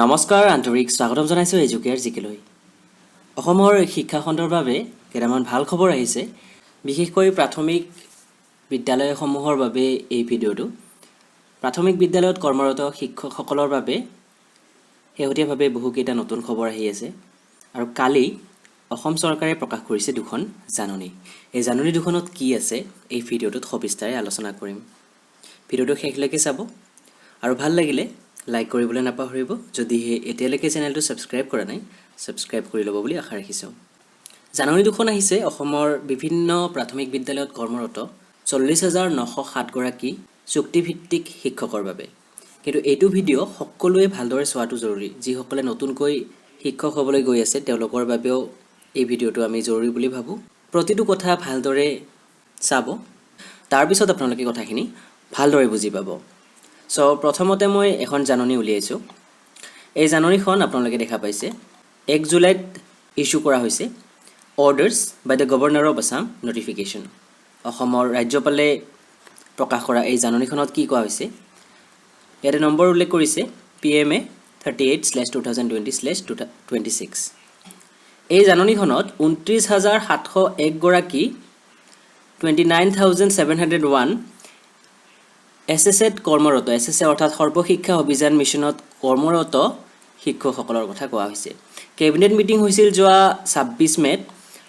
নমস্কাৰ আন্তৰিক স্বাগতম জনাইছোঁ এজুকেয়াৰ জিকেলৈ অসমৰ শিক্ষা খণ্ডৰ বাবে কেইটামান ভাল খবৰ আহিছে বিশেষকৈ প্ৰাথমিক বিদ্যালয়সমূহৰ বাবে এই ভিডিঅ'টো প্ৰাথমিক বিদ্যালয়ত কৰ্মৰত শিক্ষকসকলৰ বাবে শেহতীয়াভাৱে বহুকেইটা নতুন খবৰ আহি আছে আৰু কালি অসম চৰকাৰে প্ৰকাশ কৰিছে দুখন জাননী এই জাননী দুখনত কি আছে এই ভিডিঅ'টোত সবিস্তাৰে আলোচনা কৰিম ভিডিঅ'টো শেষলৈকে চাব আৰু ভাল লাগিলে লাইক কৰিবলৈ নাপাহৰিব যদিহে এতিয়ালৈকে চেনেলটো সাবস্ক্ৰাইব কৰা নাই সাবস্ক্ৰাইব কৰি ল'ব বুলি আশা ৰাখিছোঁ জাননী দুখন আহিছে অসমৰ বিভিন্ন প্ৰাথমিক বিদ্যালয়ত কৰ্মৰত 40907 গৰাকী চুক্তিভিত্তিক শিক্ষকৰ বাবে কিন্তু এইটো ভিডিঅ' সকলোৱে ভালদৰে চোৱাটো জৰুৰী যিসকলে নতুনকৈ শিক্ষক হ'বলৈ গৈ আছে তেওঁলোকৰ বাবেও এই ভিডিঅ'টো আমি জৰুৰী বুলি ভাবো প্ৰতিটো কথা ভালদৰে চাব তাৰ পিছত আপোনালোকে কথাখিনি ভালদৰে বুজি পাব সো প্ৰথমতে মই এখন জাননী উলিয়াইছো এই জাননীখন আপোনালোকে দেখা পাইছে 1 জুলাইত ইস্যু কৰা হৈছে orders by the governor of Assam notification অসমৰ ৰাজ্যপালে প্ৰকাশ কৰা এই জাননীখনত কি কোৱা হৈছে ইয়াতে নম্বৰ উল্লেখ কৰিছে PMA 38/2020/26 এই জাননীখনত 29701 গৰাকী 29701 SSA কৰ্মৰত SSA অৰ্থাৎ সৰ্বশিক্ষা অভিযান মিছনত কৰ্মৰত শিক্ষকসকলৰ কথা কোৱা হৈছে কেবিনেট মিটিং হৈছিল যোৱা 26 মেত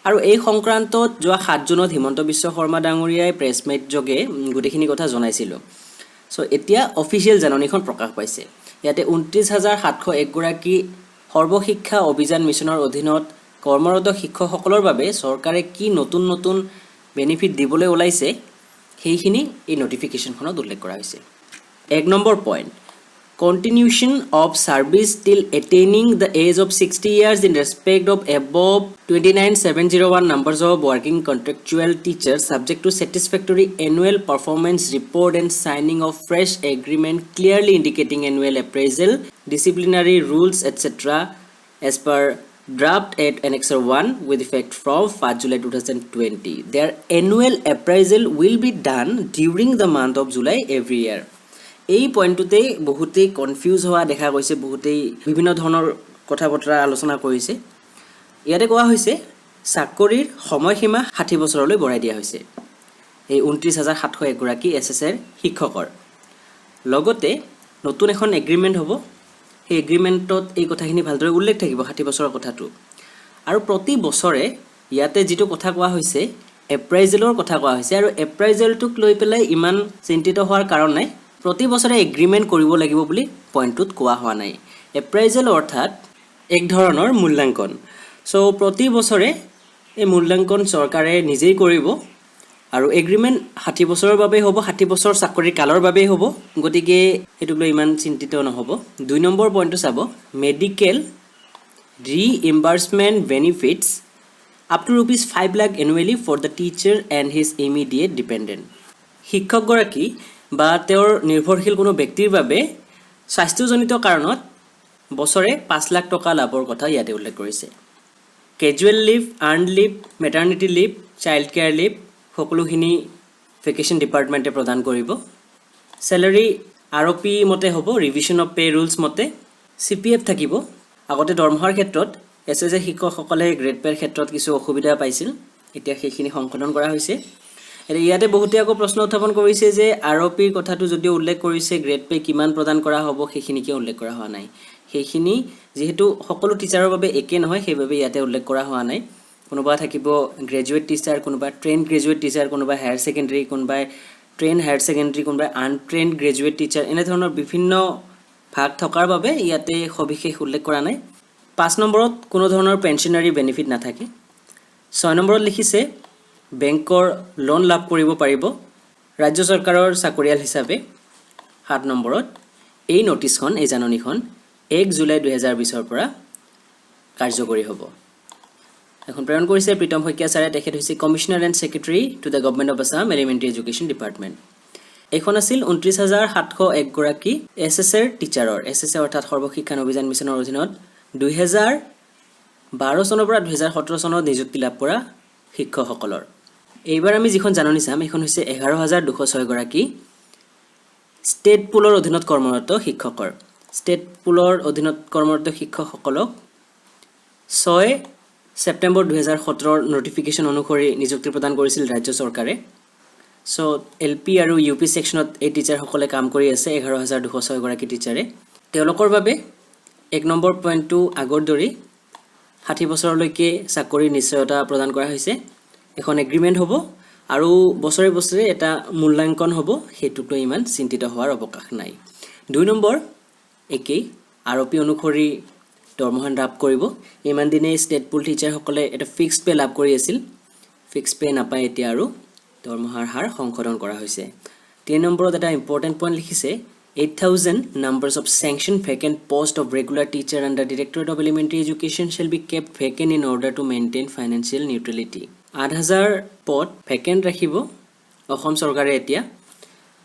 আৰু এই সংক্ৰান্তত যোৱা 7 জুনত হিমন্ত বিশ্ব শৰ্মা ডাঙৰীয়াই প্ৰেছ মিট যোগে গুটেখিনি কথা জনাইছিল সো এতিয়া অফিচিয়েল জাননীখন প্ৰকাশ পাইছে ইয়াতে 29701 গৰাকী সৰ্বশিক্ষা অভিযান মিছনৰ অধীনত কৰ্মৰত শিক্ষকসকলৰ বাবে চৰকাৰে কি নতুন নতুন বেনিফিট দিবলৈ ওলাইছে সেইখিনি এই নোটিফিকেশনখনত উল্লেখ কৰা হৈছে 1 number point continuation of service till attaining the age of 60 years in respect of above 29701 numbers of working contractual teachers subject to satisfactory annual performance report and signing of fresh agreement clearly indicating annual appraisal disciplinary rules etc as per draft at Annexure 1 with effect from 1 July 2020. Their annual appraisal will be done during the month of July every year. এই পইণ্টটোতে বহুতেই confuse হোৱা দেখা গৈছে বহুতেই বিভিন্ন ধৰণৰ কথা বতৰা আলোচনা কৰিছে ইয়াতে কোৱা হৈছে চাকৰিৰ সময়সীমা 60 বছৰলৈ বঢ়াই দিয়া হৈছে এই 29701 গৰাকী SSA শিক্ষকৰ লগতে নতুন এখন এগ্ৰিমেণ্ট হ'ব এই এগ্ৰিমেণ্টত এই কথাখিনি ভালদৰে উল্লেখ থাকিব 60 বছৰৰ কথাটো আৰু প্ৰতি বছৰে ইয়াতে যেটো কথা কোৱা হৈছে এপ্ৰাইজেলৰ কথা কোৱা হৈছে আৰু এপ্ৰাইজেলটোক লৈ পেলাই ইমান চিন্তিত হোৱাৰ কাৰণ নাই প্ৰতি বছৰে এগ্ৰিমেণ্ট কৰিব লাগিব বুলি পইণ্টটোত কোৱা হোৱা নাই এপ্ৰাইজেল অৰ্থাৎ এক ধৰণৰ মূল্যাঙ্কন সো প্ৰতি বছৰে এই মূল্যাঙ্কন চৰকাৰে নিজেই কৰিব আৰু এগ্ৰিমেণ্ট 60 বছৰৰ বাবে হ'ব 60 বছৰ চাকৰিৰ কালৰ বাবে হ'ব গতিকে এটুক লৈ ইমান চিন্তিত নহব 2 নম্বৰ পইণ্টটো চাব medical reimbursement benefits up to rupees 5 lakh annually for the teacher and his immediate dependent শিক্ষক গৰাকী বা তেওঁৰ নিৰ্ভৰশীল কোনো ব্যক্তিৰ বাবে স্বাস্থ্যজনিত কাৰণত বছৰে 5 লাখ টকা লাভৰ কথা ইয়াতে উল্লেখ কৰিছে casual leave earned leave maternity leave child care leave সকলোখিনি ভেকেশন ডিপাৰ্টমেণ্টে প্ৰদান কৰিব স্যালাৰি ROP মতে হ'ব ৰিভিজন অফ পে ৰুলছ মতে CPF থাকিব আগতে দৰমহাৰ ক্ষেত্ৰত SSA শিক্ষকসকলে গ্ৰেড পেৰ ক্ষেত্ৰত কিছু অসুবিধা পাইছিল এতিয়া সেইখিনি সংশোধন কৰা হৈছে ইয়াতে বহুতে আকৌ প্ৰশ্ন উত্থাপন কৰিছে যে ROP কথাটো যদি উল্লেখ কৰিছে গ্ৰেড পে কিমান প্ৰদান কৰা হ'ব সেইখিনি কি উল্লেখ কৰা হোৱা নাই সেইখিনি যেহেতু সকলো টিচাৰৰ বাবে একে নহয় সেইবাবে ইয়াতে উল্লেখ কৰা হোৱা নাই কোনোবা থাকিব গ্ৰেজুৱেট টিচাৰ কোনোবা ট্ৰেইন গ্ৰেজুৱেট টিচাৰ কোনোবা হায়াৰ সেকেন্ডাৰী কোনোবা ট্ৰেইন হায়াৰ সেকেন্ডাৰী কোনোবা আনট্ৰেইন গ্ৰেজুৱেট টিচাৰ এনে ধৰণৰ বিভিন্ন ভাগ থকাৰ বাবে ইয়াতে সবিশেষ উল্লেখ কৰা নাই 5 নম্বৰত কোনো ধৰণৰ পেনশনাৰী বেনিফিট নাথাকে 6 নম্বৰত লিখিছে বেংকৰ লোন লাভ কৰিব পাৰিব ৰাজ্য চৰকাৰৰ চাকৰিয়াল হিচাপে 7 নম্বৰত এই নোটিছখন এই জাননীখন 1 জুলাই 2020 ৰ পৰা কাৰ্যকৰী হ'ব এখন প্ৰেৰণ কৰিছে প্ৰীতম শইকীয়া ছাৰে তেখেত হৈছে commissioner and secretary to the government of Assam elementary education department এখন আছিল 29701 গৰাকী SSA টিচাৰৰ SSA অৰ্থাৎ সৰ্বশিক্ষা অভিযান মিছনৰ অধীনত 2012 চনৰ পৰা 2017 চনত নিযুক্তি লাভ কৰা শিক্ষকসকলৰ এইবাৰ আমি যিখন জাননী চাম এখন হৈছে 11206 গৰাকী ষ্টেট পুলৰ অধীনত কৰ্মৰত শিক্ষকৰ ষ্টেট পুলৰ অধীনত কৰ্মৰত শিক্ষকসকলক 6 ছেপ্টেম্বৰ 2017 নটিফিকেশ্যন অনুসৰি নিযুক্তি প্ৰদান কৰিছিল ৰাজ্য চৰকাৰে সো এলপি আৰু ইউপি সেকশনত এই টিচাৰসকলে কাম কৰি আছে 11206 গৰাকী টিচাৰে তেওঁলোকৰ বাবে 1 নম্বৰ পইণ্টটো আগৰ দৰে 60 বছৰলৈকে চাকৰি নিশ্চয়তা প্ৰদান কৰা হৈছে এখন এগ্ৰিমেন্ট হ'ব আৰু বছৰে বছৰে এটা মূল্যাঙ্কন হ'ব হেতুটো ইমান চিন্তিত হোৱাৰ অৱকাশ নাই 2 নম্বৰ একেই আৰপি অনুসৰি দৰমহা লাভ কৰিব ইমান দিনে ষ্টেট পুল টিচাৰ সকলে এটা ফিক্সড পে লাভ কৰি আছিল ফিক্সড পে নাপায় এতিয়া আৰু দৰমহাৰ হাৰ সংশোধন কৰা হৈছে 3 নম্বৰত এটা ইম্পৰ্টেন্ট পইণ্ট লিখিছে 8000 numbers of sanctioned vacant post of regular teacher under Directorate of Elementary Education shall be kept vacant in order to maintain financial neutrality 8000 পদ ভেকেন্ট ৰাখিব অসম চৰকাৰে এতিয়া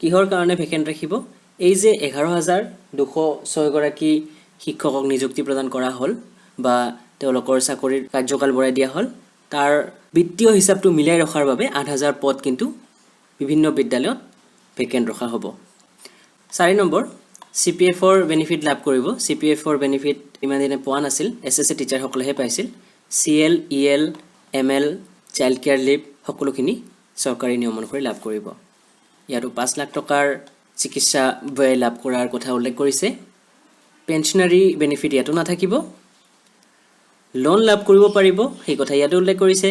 কিহৰ কাৰণে ভেকেন্ট ৰাখিব এই যে 11206 গৰাকী শিক্ষকক নিযুক্তি প্ৰদান কৰা হল বা তেওঁলোকৰ চাকৰিৰ কাৰ্যকাল বঢ়াই দিয়া হল তাৰ বিত্তীয় হিচাপটো মিলাই ৰখাৰ বাবে 8000 পদ কিন্তু বিভিন্ন বিদ্যালয়ত ভেকেন্ট ৰখা হ'ব 4 নম্বৰ সিপিএফৰ বেনিফিট লাভ কৰিব সিপিএফৰ বেনিফিট ইমান দিনে পোৱা নাছিল এসএসসি টিচাৰ সকলেহে পাইছিল CL EL ML child care leave সকলোখিনি চৰকাৰী নিয়ম অনুসৰি লাভ কৰিব ইয়াৰো 5 লাখ টকাৰ চিকিৎসা ব্যয় লাভ কৰাৰ কথা উল্লেখ কৰিছে পেনশনাৰী বেনিফিট ইয়াতো নাথাকিব লোন লাভ কৰিব পাৰিব সেই কথা ইয়াতো উল্লেখ কৰিছে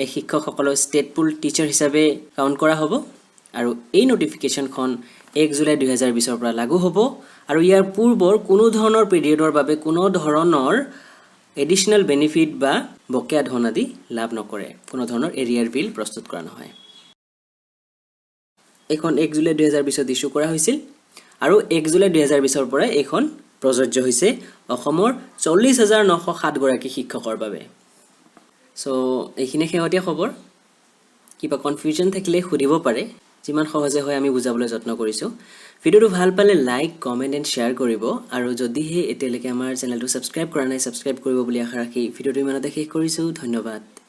এই শিক্ষকসকলৰ ষ্টেট পুল টিচাৰ হিচাপে কাউন্ট কৰা হ'ব আৰু এই নটিফিকেশনখন 1 জুলাই 2020 পৰা লাগু হ'ব আৰু ইয়াৰ পূৰ্বৰ কোনো ধৰণৰ পিৰিয়ডৰ বাবে কোনো ধৰণৰ এডিশনাল বেনিফিট বা বকেয়া ধন আদি লাভ নকৰে কোনো ধৰণৰ এৰিয়াৰ বিল প্ৰস্তুত কৰা নহয় এখন 1 জুলাই 2020 ইস্যু কৰা হৈছিল আৰু 1 জুলাই 2020 পৰা এখন প্ৰযোজ্য হৈছে অসমৰ 40907 গৰাকী শিক্ষকৰ বাবে সো এইখিনি শেহতীয়া খবৰ কিবা কনফিউজন থাকিলে সুধিব পাৰে যিমান সহজে হয় আমি বুজাবলৈ যত্ন কৰিছো ভিডিওটো ভাল পালে লাইক কমেন্ট এণ্ড শেয়াৰ কৰিব আৰু যদিহে এতিয়ালৈকে আমাৰ চেনেলটো সাবস্ক্ৰাইব কৰা নাই সাবস্ক্ৰাইব কৰিব বুলি আশা ৰাখি ভিডিওটো ইমানতে শেষ কৰিছো ধন্যবাদ